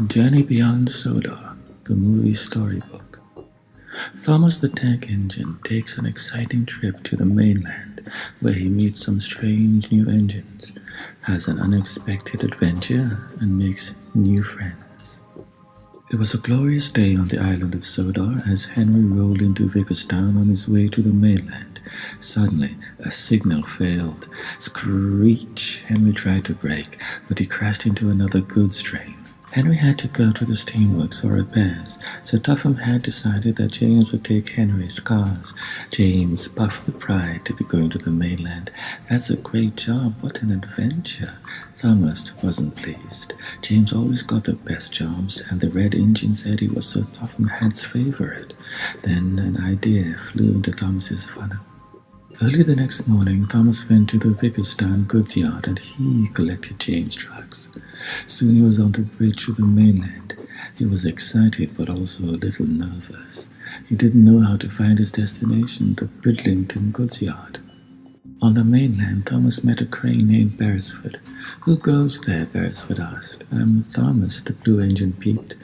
Journey Beyond Sodor, the movie Storybook. Thomas the Tank Engine takes an exciting trip to the mainland, where he meets some strange new engines, has an unexpected adventure, and makes new friends. It was a glorious day on the island of Sodor as Henry rolled into Vicarstown on his way to the mainland. Suddenly, a signal failed. Screech! Henry tried to brake, but he crashed into another goods train. Henry had to go to the Steamworks for repairs. Sir Topham had decided that James would take Henry's cars. James puffed with pride to be going to the mainland. That's a great job. What an adventure. Thomas wasn't pleased. James always got the best jobs, and the red engine said he was Sir Topham Hunt's favorite. Then an idea flew into Thomas's funnel. Early the next morning, Thomas went to the Bridlington Goods Yard and he collected James' trucks. Soon he was on the bridge to the mainland. He was excited but also a little nervous. He didn't know how to find his destination, the Bridlington Goods Yard. On the mainland, Thomas met a crane named Beresford. "Who goes there?" Beresford asked. "I'm Thomas," the blue engine peeped.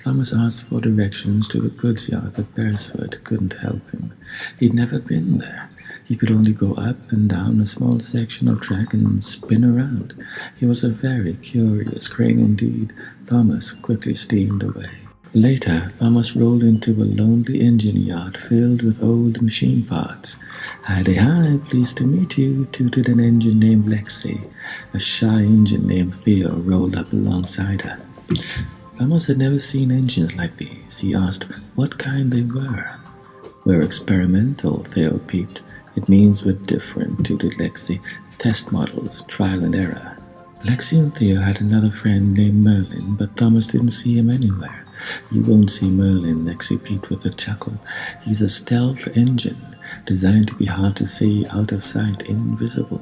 Thomas asked for directions to the goods yard, but Beresford couldn't help him. He'd never been there. He could only go up and down a small section of track and spin around. He was a very curious crane indeed. Thomas quickly steamed away. Later, Thomas rolled into a lonely engine yard filled with old machine parts. "Hi, pleased to meet you," tooted an engine named Lexi. A shy engine named Theo rolled up alongside her. Thomas had never seen engines like these. He asked what kind they were. "We're experimental," Theo peeped. "It means we're different," tooted Lexi. "Test models, trial and error." Lexi and Theo had another friend named Merlin, but Thomas didn't see him anywhere. "You won't see Merlin," Lexi peeped with a chuckle. "He's a stealth engine, designed to be hard to see, out of sight, invisible."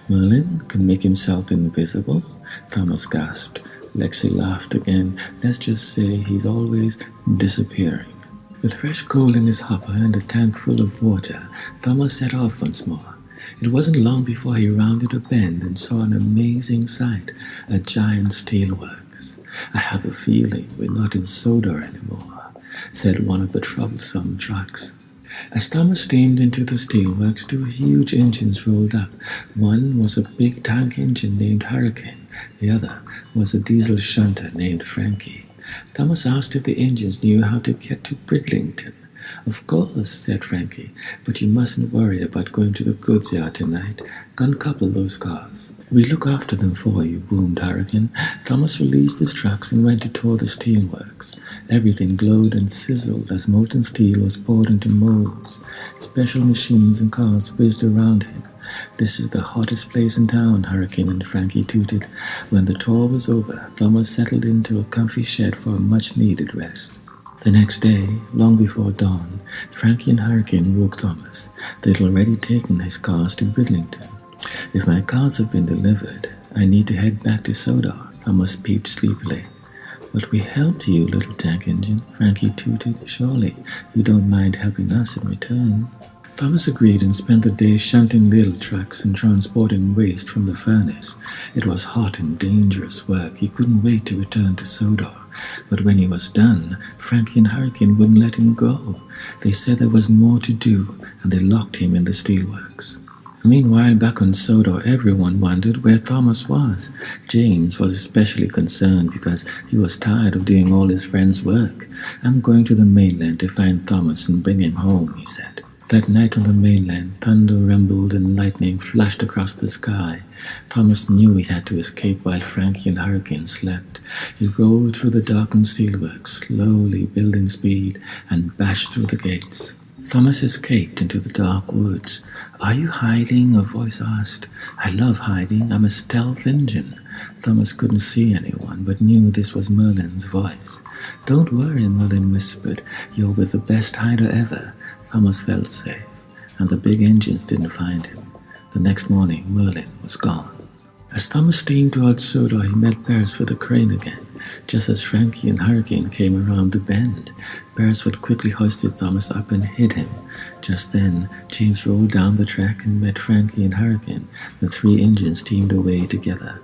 "Merlin can make himself invisible?" Thomas gasped. Lexi laughed again. "Let's just say he's always disappearing." With fresh coal in his hopper and a tank full of water, Thomas set off once more. It wasn't long before he rounded a bend and saw an amazing sight, a giant steelworks. "I have a feeling we're not in Sodor anymore," said one of the troublesome trucks. As Thomas steamed into the steelworks, two huge engines rolled up. One was a big tank engine named Hurricane. The other was a diesel shunter named Frankie. Thomas asked if the engines knew how to get to Bridlington. "Of course," said Frankie, "but you mustn't worry about going to the goods yard tonight. Uncouple those cars." "We look after them for you," boomed Hurricane. Thomas released his trucks and went to tour the steelworks. Everything glowed and sizzled as molten steel was poured into molds. Special machines and cars whizzed around him. "This is the hottest place in town," Hurricane and Frankie tooted. When the tour was over, Thomas settled into a comfy shed for a much-needed rest. The next day, long before dawn, Frankie and Hurricane woke Thomas. They'd already taken his cars to Bridlington. "If my cars have been delivered, I need to head back to Sodor," Thomas peeped sleepily. "But we helped you, little tank engine," Frankie tooted. "Surely you don't mind helping us in return." Thomas agreed and spent the day shunting little trucks and transporting waste from the furnace. It was hot and dangerous work. He couldn't wait to return to Sodor. But when he was done, Frankie and Hurricane wouldn't let him go. They said there was more to do, and they locked him in the steelworks. Meanwhile, back on Sodor, everyone wondered where Thomas was. James was especially concerned because he was tired of doing all his friends' work. "I'm going to the mainland to find Thomas and bring him home," he said. That night on the mainland, thunder rumbled and lightning flashed across the sky. Thomas knew he had to escape while Frankie and Hurricane slept. He rolled through the darkened steelworks, slowly building speed, and bashed through the gates. Thomas escaped into the dark woods. "Are you hiding?" a voice asked. "I love hiding. I'm a stealth engine." Thomas couldn't see anyone, but knew this was Merlin's voice. "Don't worry," Merlin whispered. "You're with the best hider ever." Thomas felt safe, and the big engines didn't find him. The next morning, Merlin was gone. As Thomas steamed towards Sodor, he met Beresford the crane again. Just as Frankie and Hurricane came around the bend, Beresford quickly hoisted Thomas up and hid him. Just then, James rolled down the track and met Frankie and Hurricane. The three engines steamed away together.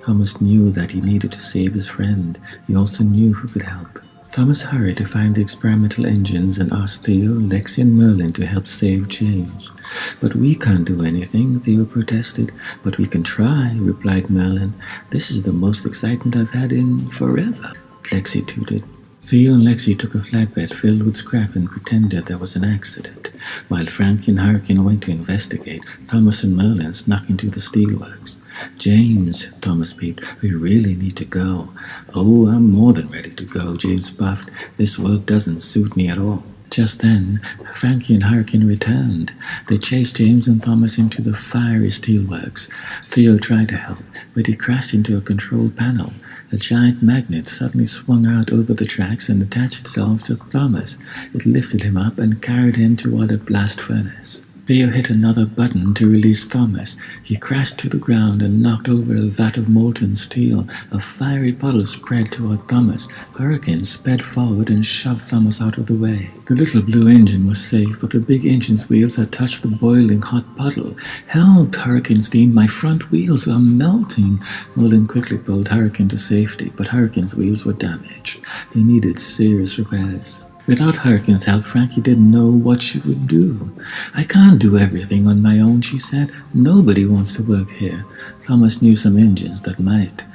Thomas knew that he needed to save his friend. He also knew who could help. Thomas hurried to find the experimental engines and asked Theo, Lexi, and Merlin to help save James. "But we can't do anything," Theo protested. "But we can try," replied Merlin. "This is the most excitement I've had in forever," Lexi tooted. Theo and Lexi took a flatbed filled with scrap and pretended there was an accident. While Frankie and Hurricane went to investigate, Thomas and Merlin snuck into the Steelworks. "James," Thomas peeped, "we really need to go." "Oh, I'm more than ready to go," James puffed. "This work doesn't suit me at all." Just then, Frankie and Hurricane returned. They chased James and Thomas into the fiery Steelworks. Theo tried to help, but he crashed into a control panel. A giant magnet suddenly swung out over the tracks and attached itself to Thomas. It lifted him up and carried him toward a blast furnace. Theo hit another button to release Thomas. He crashed to the ground and knocked over a vat of molten steel. A fiery puddle spread toward Thomas. Hurricane sped forward and shoved Thomas out of the way. The little blue engine was safe, but the big engine's wheels had touched the boiling hot puddle. "Help!" Hurricane screamed. "My front wheels are melting!" Merlin quickly pulled Hurricane to safety, but Hurricane's wheels were damaged. He needed serious repairs. Without Hurricane's help, Frankie didn't know what she would do. "I can't do everything on my own," she said. "Nobody wants to work here." Thomas knew some engines that might.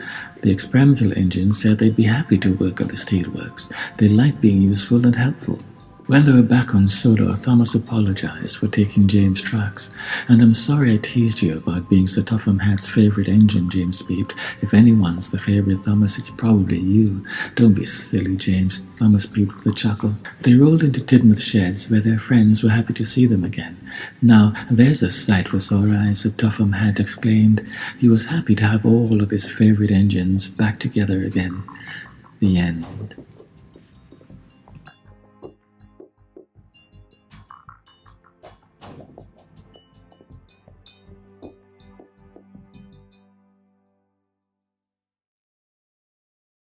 The experimental engines said they'd be happy to work at the Steelworks. They liked being useful and helpful. When they were back on Sodor, Thomas apologized for taking James' trucks. "And I'm sorry I teased you about being Sir Topham Hatt's favorite engine," James peeped. "If anyone's the favorite, Thomas, it's probably you." "Don't be silly, James," Thomas peeped with a chuckle. They rolled into Tidmouth Sheds, where their friends were happy to see them again. "Now, there's a sight for sore eyes," Sir Topham Hatt exclaimed. He was happy to have all of his favorite engines back together again. The end.